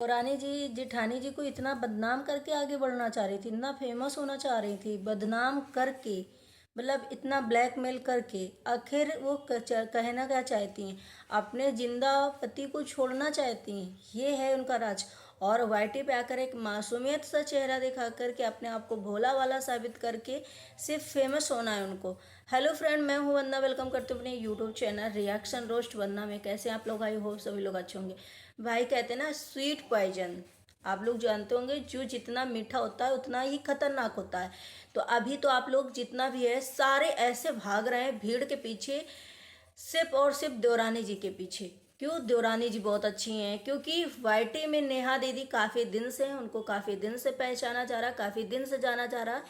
रानी जी जेठानी जी को इतना बदनाम करके आगे बढ़ना चाह रही थी, इतना फेमस होना चाह रही थी, बदनाम करके मतलब इतना ब्लैकमेल करके आखिर वो कहना क्या चाहती हैं, अपने जिंदा पति को छोड़ना चाहती हैं, ये है उनका राज। और वाईटी पे आकर एक मासूमियत सा चेहरा दिखा करके अपने आप को भोला वाला साबित करके सिर्फ फेमस होना है उनको। हेलो फ्रेंड, मैं हूँ वंदना, वेलकम करती हूँ अपने यूट्यूब चैनल रिएक्शन रोस्ट वंदना में। कैसे आप लोग? आई होप सभी लोग अच्छे होंगे। भाई कहते हैं ना, स्वीट पॉइजन आप लोग जानते होंगे, जो जितना मीठा होता है उतना ही खतरनाक होता है। तो अभी तो आप लोग जितना भी है सारे ऐसे भाग रहे हैं भीड़ के पीछे, सिर्फ और सिर्फ देवरानी जी के पीछे। क्यों? देवरानी जी बहुत अच्छी हैं, क्योंकि वाईटी में नेहा दीदी काफ़ी दिन से हैं, उनको काफ़ी दिन से पहचाना जा रहा, काफ़ी दिन से जाना जा रहा।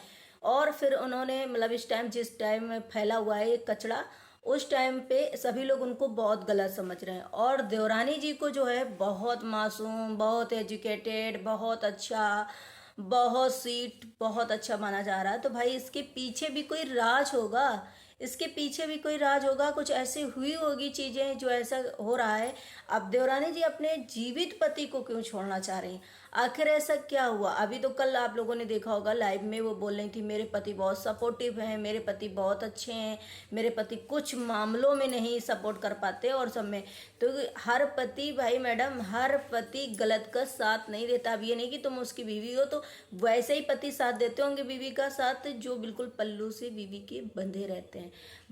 और फिर उन्होंने मतलब इस टाइम जिस टाइम में फैला हुआ है ये कचड़ा, उस टाइम पे सभी लोग उनको बहुत गलत समझ रहे हैं। और देवरानी जी को जो है बहुत मासूम, बहुत एजुकेटेड, बहुत अच्छा, बहुत स्वीट, बहुत अच्छा माना जा रहा है। तो भाई इसके पीछे भी कोई राज होगा, इसके पीछे भी कोई राज होगा, कुछ ऐसी हुई होगी चीजें जो ऐसा हो रहा है। अब देवरानी जी अपने जीवित पति को क्यों छोड़ना चाह रही हैं? आखिर ऐसा क्या हुआ? अभी तो कल आप लोगों ने देखा होगा लाइव में वो बोल रही थी, मेरे पति बहुत सपोर्टिव हैं, मेरे पति बहुत अच्छे हैं, मेरे पति कुछ मामलों में नहीं सपोर्ट कर पाते और सब में। तो हर पति भाई मैडम, हर पति गलत का साथ नहीं देता। अब ये नहीं कि तुम उसकी बीवी हो तो वैसे ही पति साथ देते होंगे बीवी का साथ, जो बिल्कुल पल्लू से बीवी के बंधे रहते हैं।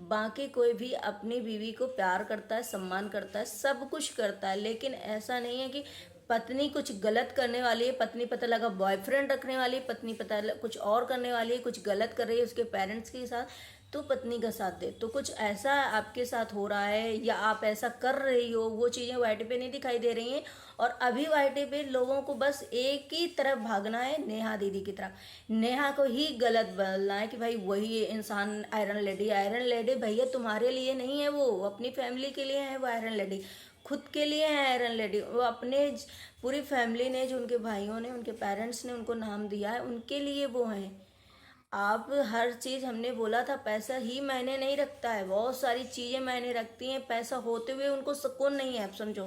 बाकी कोई भी अपनी बीवी को प्यार करता है, सम्मान करता है, सब कुछ करता है, लेकिन ऐसा नहीं है कि पत्नी कुछ गलत करने वाली है, पत्नी पता लगा बॉयफ्रेंड रखने वाली है, पत्नी पता कुछ और करने वाली है, कुछ गलत कर रही है उसके पेरेंट्स के साथ, तो पत्नी का साथ दे। तो कुछ ऐसा आपके साथ हो रहा है या आप ऐसा कर रही हो, वो चीज़ें वाईटी पे नहीं दिखाई दे रही हैं। और अभी वाईटी पे लोगों को बस एक ही तरफ भागना है, नेहा दीदी की तरफ। नेहा को ही गलत बोलना है कि भाई वही इंसान आयरन लेडी। आयरन लेडी भैया तुम्हारे लिए नहीं है, वो अपनी फैमिली के लिए है। वो आयरन लेडी खुद के लिए है आयरन लेडी, वो अपने पूरी फैमिली ने, जो उनके भाइयों ने, उनके पेरेंट्स ने उनको नाम दिया है, उनके लिए वो हैं। आप हर चीज़, हमने बोला था पैसा ही मायने नहीं रखता है, बहुत सारी चीज़ें मायने रखती हैं। पैसा होते हुए उनको सुकून नहीं है। आप समझो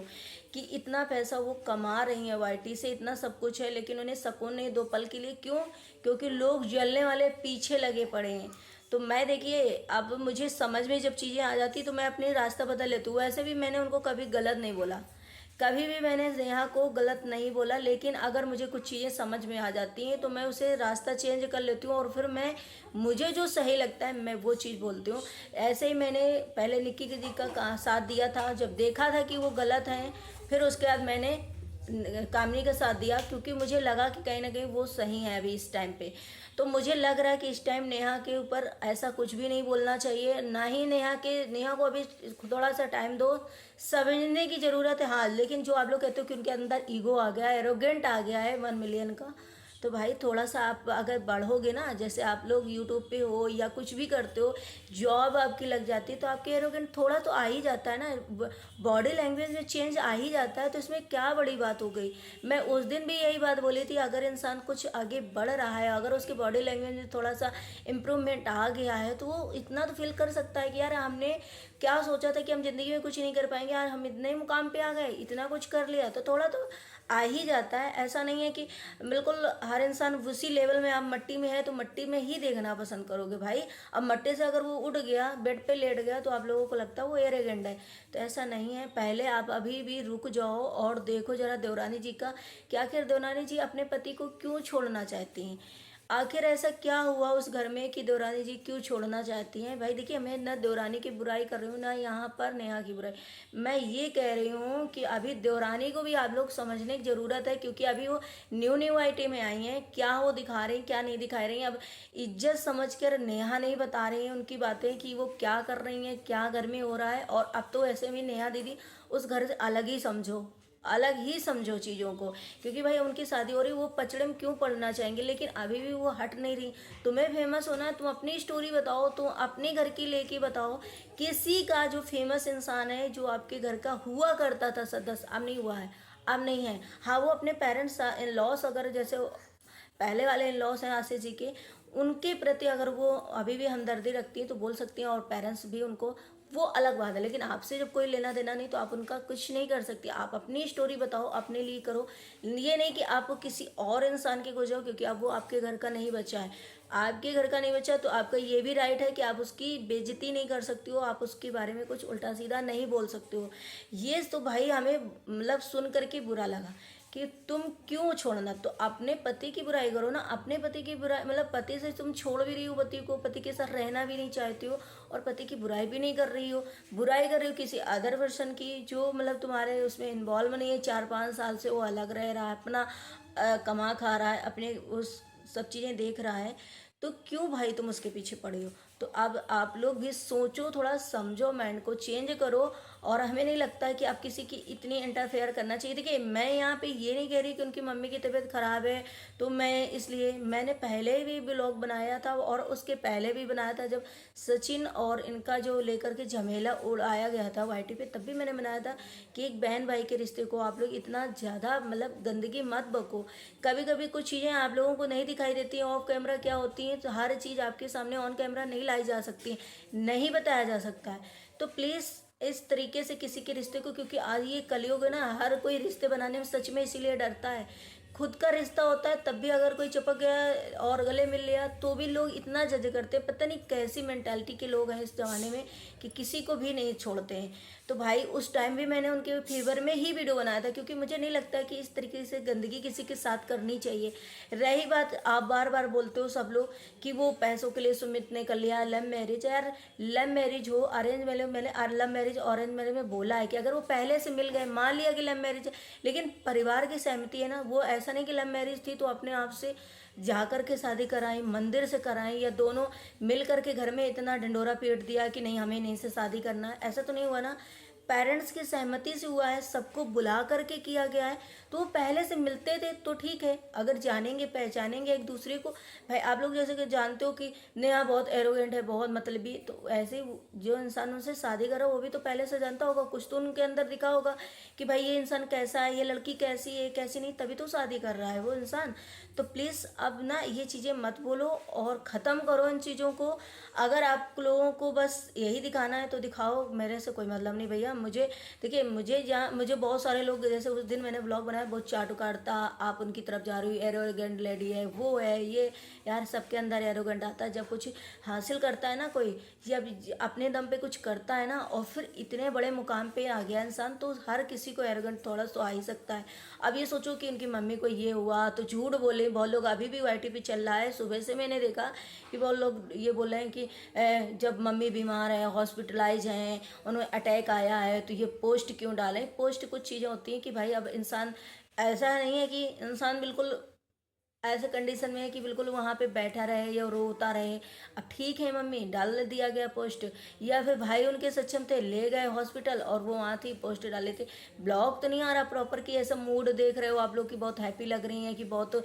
कि इतना पैसा वो कमा रही हैं वाईटी से, इतना सब कुछ है, लेकिन उन्हें सुकून नहीं दो पल के लिए। क्यों? क्योंकि लोग जलने वाले पीछे लगे पड़े हैं। तो मैं देखिए, अब मुझे समझ में जब चीज़ें आ जाती तो मैं अपनी रास्ता बदल लेती हूँ। वैसे भी मैंने उनको कभी गलत नहीं बोला, कभी भी मैंने नेहा को गलत नहीं बोला, लेकिन अगर मुझे कुछ चीज़ें समझ में आ जाती हैं तो मैं उसे रास्ता चेंज कर लेती हूँ और फिर मैं, मुझे जो सही लगता है मैं वो चीज़ बोलती हूँ। ऐसे ही मैंने पहले निक्की जी का साथ दिया था, जब देखा था कि वो गलत हैं, फिर उसके बाद मैंने कामनी का साथ दिया, क्योंकि मुझे लगा कि कहीं ना कहीं वो सही है अभी इस टाइम पे। तो मुझे लग रहा है कि इस टाइम नेहा के ऊपर ऐसा कुछ भी नहीं बोलना चाहिए, ना ही नेहा को अभी थोड़ा सा टाइम दो, समझने की ज़रूरत है। हाँ, लेकिन जो आप लोग कहते हो कि उनके अंदर ईगो आ गया, एरोगेंट आ गया है 1 मिलियन का, तो भाई थोड़ा सा आप अगर बढ़ोगे ना, जैसे आप लोग यूट्यूब पे हो या कुछ भी करते हो, जॉब आपकी लग जाती है, तो आपके एरोगेंट थोड़ा तो आ ही जाता है ना, बॉडी लैंग्वेज में चेंज आ ही जाता है। तो इसमें क्या बड़ी बात हो गई? मैं उस दिन भी यही बात बोली थी, अगर इंसान कुछ आगे बढ़ रहा है, अगर उसकी बॉडी लैंग्वेज में थोड़ा सा इम्प्रूवमेंट आ गया है, तो वो इतना तो फील कर सकता है कि यार हमने क्या सोचा था कि हम ज़िंदगी में कुछ नहीं कर पाएंगे, यार हम इतने मुकाम पे आ गए, इतना कुछ कर लिया, तो थोड़ा तो आ ही जाता है। ऐसा नहीं है कि बिल्कुल हर इंसान उसी लेवल में, आप मट्टी में है तो मट्टी में ही देखना पसंद करोगे भाई। अब मट्टी से अगर वो उठ गया, बेड पे लेट गया, तो आप लोगों को लगता है वो एरोगेंट है, तो ऐसा नहीं है। पहले आप अभी भी रुक जाओ और देखो जरा देवरानी जी का कि आखिर देवरानी जी अपने पति को क्यों छोड़ना चाहती हैं। आखिर ऐसा क्या हुआ उस घर में कि देवरानी जी क्यों छोड़ना चाहती हैं? भाई देखिए, मैं ना देवरानी की बुराई कर रही हूँ, ना यहाँ पर नेहा की बुराई। मैं ये कह रही हूँ कि अभी देवरानी को भी आप लोग समझने की ज़रूरत है, क्योंकि अभी वो न्यू न्यू आईटी में आई हैं। क्या वो दिखा रही हैं, क्या नहीं दिखा रही हैं, अब इज्जत समझ कर नेहा नहीं बता रही हैं उनकी बातें कि वो क्या कर रही हैं, क्या घर में हो रहा है। और अब तो ऐसे भी नेहा दीदी उस घर से अलग ही समझो, अलग ही समझो चीज़ों को, क्योंकि भाई उनकी शादी हो रही, वो पचड़े में क्यों पड़ना चाहेंगे, लेकिन अभी भी वो हट नहीं रही। तुम्हें फेमस होना है, तुम अपनी स्टोरी बताओ, तुम अपने घर की लेके बताओ। किसी का जो फेमस इंसान है, जो आपके घर का हुआ करता था सदस्य, अब नहीं हुआ है, अब नहीं है। हाँ, वो अपने पेरेंट्स इन लॉस, अगर जैसे पहले वाले इन लॉस हैं आशीष जी के, उनके प्रति अगर वो अभी भी हमदर्दी रखती हैं तो बोल सकती हैं, और पेरेंट्स भी उनको वो अलग बात है। लेकिन आपसे जब कोई लेना देना नहीं तो आप उनका कुछ नहीं कर सकती। आप अपनी स्टोरी बताओ, अपने लिए करो। ये नहीं कि आप किसी और इंसान के को जाओ, क्योंकि अब वो आपके घर का नहीं बचा है। आपके घर का नहीं बचा तो आपका ये भी राइट है कि आप उसकी बेइज्जती नहीं कर सकती हो, आप उसके बारे में कुछ उल्टा सीधा नहीं बोल सकते हो। ये तो भाई हमें मतलब सुन करके बुरा लगा कि तुम क्यों छोड़ना। तो अपने पति की बुराई करो ना, अपने पति की बुराई मतलब पति से तुम छोड़ भी रही हो पति को, पति के साथ रहना भी नहीं चाहती हो और पति की बुराई भी नहीं कर रही हो। बुराई कर रही हो किसी अदर पर्सन की, जो मतलब तुम्हारे उसमें इन्वॉल्व नहीं है। 4-5 साल से वो अलग रह रहा है, अपना कमा खा रहा है, अपने उस सब चीज़ें देख रहा है। तो क्यों भाई तुम उसके पीछे पड़े हो। तो अब आप लोग भी सोचो, थोड़ा समझो, माइंड को चेंज करो। और हमें नहीं लगता है कि आप किसी की इतनी इंटरफेयर करना चाहिए। देखिए मैं यहाँ पे ये नहीं कह रही कि उनकी मम्मी की तबीयत खराब है तो मैं इसलिए, मैंने पहले भी ब्लॉग बनाया था और उसके पहले भी बनाया था जब सचिन और इनका जो लेकर के झमेला उड़ाया गया था वाईटी पे, तब भी मैंने बनाया था कि एक बहन भाई के रिश्ते को आप लोग इतना ज़्यादा मतलब गंदगी मत बको। कभी कभी कुछ चीज़ें आप लोगों को नहीं दिखाई देती हैं ऑफ कैमरा क्या होती हैं, तो हर चीज़ आपके सामने ऑन कैमरा नहीं लाई जा सकती, नहीं बताया जा सकता है। तो प्लीज़ इस तरीके से किसी के रिश्ते को, क्योंकि आज ये कलयुग है ना, हर कोई रिश्ते बनाने में सच में इसीलिए डरता है। खुद का रिश्ता होता है तब भी अगर कोई चिपक गया और गले मिल लिया तो भी लोग इतना जज करते हैं। पता नहीं कैसी मेंटालिटी के लोग हैं इस ज़माने में कि किसी को भी नहीं छोड़ते हैं। तो भाई उस टाइम भी मैंने उनके फेवर में ही वीडियो बनाया था, क्योंकि मुझे नहीं लगता कि इस तरीके से गंदगी किसी के साथ करनी चाहिए। रही बात, आप बार बार बोलते हो सब लोग कि वो पैसों के लिए सुमित ने कर लिया लव मैरिज। यार लव मैरिज हो अरेंज मैरिज, मैंने लव मैरिज ऑरेंज मैरिज में बोला है कि अगर वो पहले से मिल गए, मान लिया कि लव मैरिज है, लेकिन परिवार की सहमति है ना। वो ऐसा नहीं कि लव मैरिज थी तो अपने आप से जा कर के शादी कराई, मंदिर से कराई, या दोनों मिल करके घर में इतना ढंडोरा पीट दिया कि नहीं हमें नहीं से शादी करना है, ऐसा तो नहीं हुआ ना। पेरेंट्स की सहमति से हुआ है, सबको बुला करके किया गया है। तो वो पहले से मिलते थे तो ठीक है, अगर जानेंगे पहचानेंगे एक दूसरे को। भाई आप लोग जैसे कि जानते हो कि नेहा बहुत एरोगेंट है, बहुत मतलबी, तो ऐसे जो इंसान उनसे शादी करा वो भी तो पहले से जानता होगा, कुछ तो उनके अंदर दिखा होगा कि भाई ये इंसान कैसा है, ये लड़की कैसी है कैसी नहीं, तभी तो शादी कर रहा है वो इंसान। तो प्लीज़ अब ना ये चीज़ें मत बोलो और ख़त्म करो इन चीज़ों को। अगर आप लोगों को बस यही दिखाना है तो दिखाओ, मेरे से कोई मतलब नहीं भैया। मुझे देखिए, मुझे बहुत सारे लोग, जैसे उस दिन मैंने ब्लॉग बनाया, बहुत चाटू काटता आप उनकी तरफ जा रही हो, एरोगेंट लेडी है, वो है ये। यार सबके अंदर एरोगेंट आता है जब कुछ हासिल करता है ना कोई, जब अपने दम पे कुछ करता है ना और फिर इतने बड़े मुकाम पे आ गया इंसान, तो हर किसी को एरोगेंट थोड़ा तो आ ही सकता है। अब ये सोचो कि उनकी मम्मी को ये हुआ तो झूठ बोले बहुत लोग, अभी भी वाईटी पे चल रहा है, सुबह से मैंने देखा कि बहुत लोग ये बोल रहे हैं कि जब मम्मी बीमार है, हॉस्पिटलाइज हैं, उन्हें अटैक आया है, तो ये पोस्ट क्यों डालें। पोस्ट कुछ चीज़ें होती हैं कि भाई अब इंसान, ऐसा नहीं है कि इंसान बिल्कुल ऐसे कंडीशन में है कि बिल्कुल वहाँ पे बैठा रहे या रोता रहे। अब ठीक है मम्मी, डाल दिया गया पोस्ट, या फिर भाई उनके सक्षम थे, ले गए हॉस्पिटल और वो वहाँ थी, पोस्ट डाले थे। ब्लॉग तो नहीं आ रहा प्रॉपर कि ऐसा मूड देख रहे हो आप लोग कि बहुत हैप्पी लग रही हैं, कि बहुत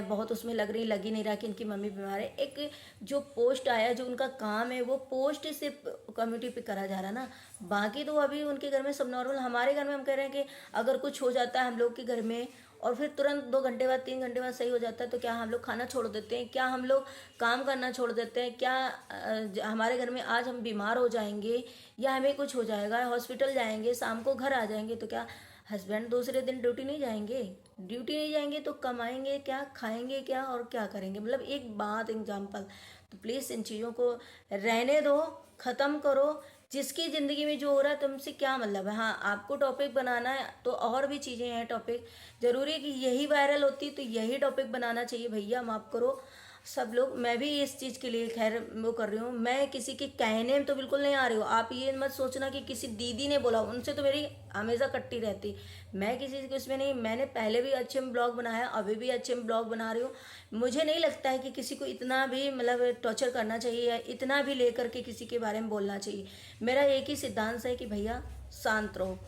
बहुत उसमें लग रही, लग ही नहीं रहा कि इनकी मम्मी बीमार है। एक जो पोस्ट आया, जो उनका काम है, वो पोस्ट सिर्फ कम्युनिटी पे करा जा रहा ना, बाकी तो अभी उनके घर में सब नॉर्मल। हमारे घर में हम कह रहे हैं कि अगर कुछ हो जाता है हम लोग के घर में और फिर तुरंत 2 घंटे बाद 3 घंटे बाद सही हो जाता है, तो क्या हम लोग खाना छोड़ देते हैं, क्या हम लोग काम करना छोड़ देते हैं, क्या हमारे घर में आज हम बीमार हो जाएंगे या हमें कुछ हो जाएगा, हॉस्पिटल जाएंगे, शाम को घर आ जाएंगे, तो क्या हस्बैंड दूसरे दिन ड्यूटी नहीं जाएंगे? ड्यूटी नहीं जाएंगे तो कमाएंगे क्या, खाएंगे क्या और क्या करेंगे? मतलब एक बात एग्जाम्पल। तो प्लीज़ इन चीज़ों को रहने दो, ख़त्म करो। जिसकी ज़िंदगी में जो हो रहा है तुमसे क्या मतलब है। हाँ आपको टॉपिक बनाना है तो और भी चीज़ें हैं टॉपिक, ज़रूरी है कि यही वायरल होती तो यही टॉपिक बनाना चाहिए भैया, माफ़ करो सब लोग। मैं भी इस चीज़ के लिए खैर वो कर रही हूँ, मैं किसी के कहने में तो बिल्कुल नहीं आ रही हूँ। आप ये मत सोचना कि किसी दीदी ने बोला, उनसे तो मेरी हमेशा कट्टी रहती। मैं किसी के उसमें नहीं, मैंने पहले भी अच्छे में ब्लॉग बनाया, अभी भी अच्छे में ब्लॉग बना रही हूँ। मुझे नहीं लगता है कि किसी को इतना भी मतलब टॉर्चर करना चाहिए या इतना भी लेकर के किसी के बारे में बोलना चाहिए। मेरा एक ही सिद्धांत है कि भैया शांत रहो।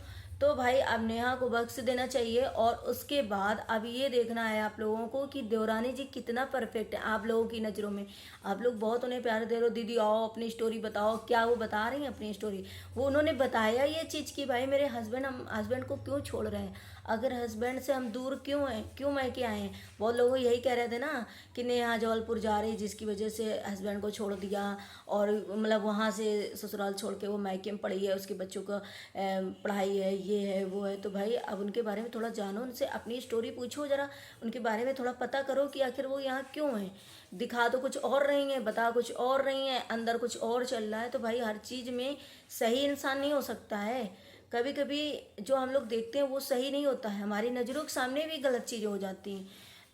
तो भाई अब नेहा को बख्श देना चाहिए और उसके बाद अब ये देखना है आप लोगों को कि देवरानी जी कितना परफेक्ट है आप लोगों की नज़रों में। आप लोग बहुत उन्हें प्यार दे रहे हो, दीदी आओ अपनी स्टोरी बताओ। क्या वो बता रही हैं अपनी स्टोरी? वो उन्होंने बताया ये चीज़ कि भाई मेरे हस्बैंड, हम हस्बैंड को क्यों छोड़ रहे हैं। अगर हस्बैंड से हम दूर क्यों हैं, क्यों मैके आए हैं? बहुत लोग यही कह रहे थे ना कि नेहा जबलपुर जा रही जिसकी वजह से हस्बैंड को छोड़ दिया, और मतलब वहाँ से ससुराल छोड़ के वो मैके में पड़ी है, उसके बच्चों का पढ़ाई है, ये है वो है। तो भाई अब उनके बारे में थोड़ा जानो, उनसे अपनी स्टोरी पूछो ज़रा, उनके बारे में थोड़ा पता करो कि आखिर वो यहाँ क्यों है। दिखा तो कुछ और रही हैं, बता कुछ और रही हैं, अंदर कुछ और चल रहा है। तो भाई हर चीज़ में सही इंसान नहीं हो सकता है। कभी कभी जो हम लोग देखते हैं वो सही नहीं होता है, हमारी नज़रों के सामने भी गलत चीज़ें हो जाती हैं।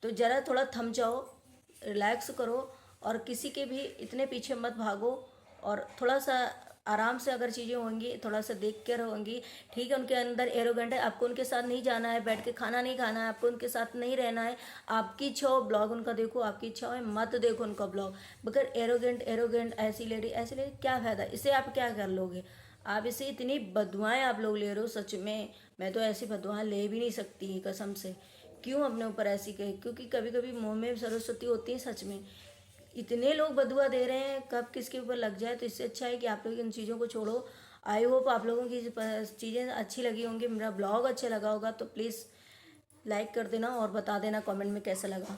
तो ज़रा थोड़ा थम जाओ, रिलैक्स करो, और किसी के भी इतने पीछे मत भागो, और थोड़ा सा आराम से अगर चीज़ें होंगी, थोड़ा सा देख कर होंगी। ठीक है, उनके अंदर एरोगेंट है, आपको उनके साथ नहीं जाना है, बैठ के खाना नहीं खाना है, आपको उनके साथ नहीं रहना है। आपकी इच्छा हो ब्लॉग उनका देखो, आपकी इच्छा हो मत देखो उनका ब्लॉग। मगर एरोगेंट एरोगेंट ऐसी लेडी क्या फ़ायदा, इसे आप क्या कर लोगे? आप इसे इतनी बदुआएं आप लोग ले रहे हो, सच में मैं तो ऐसी बदुआएं ले भी नहीं सकती कसम से। क्यों अपने ऊपर ऐसी कहे? क्योंकि कभी कभी मुंह में सरस्वती होती है सच में। इतने लोग बदुआ दे रहे हैं, कब किसके ऊपर लग जाए। तो इससे अच्छा है कि आप लोग इन चीज़ों को छोड़ो। आई होप आप लोगों की चीज़ें अच्छी लगी होंगी, मेरा ब्लॉग अच्छा लगा होगा तो प्लीज़ लाइक कर देना और बता देना कमेंट में कैसा लगा।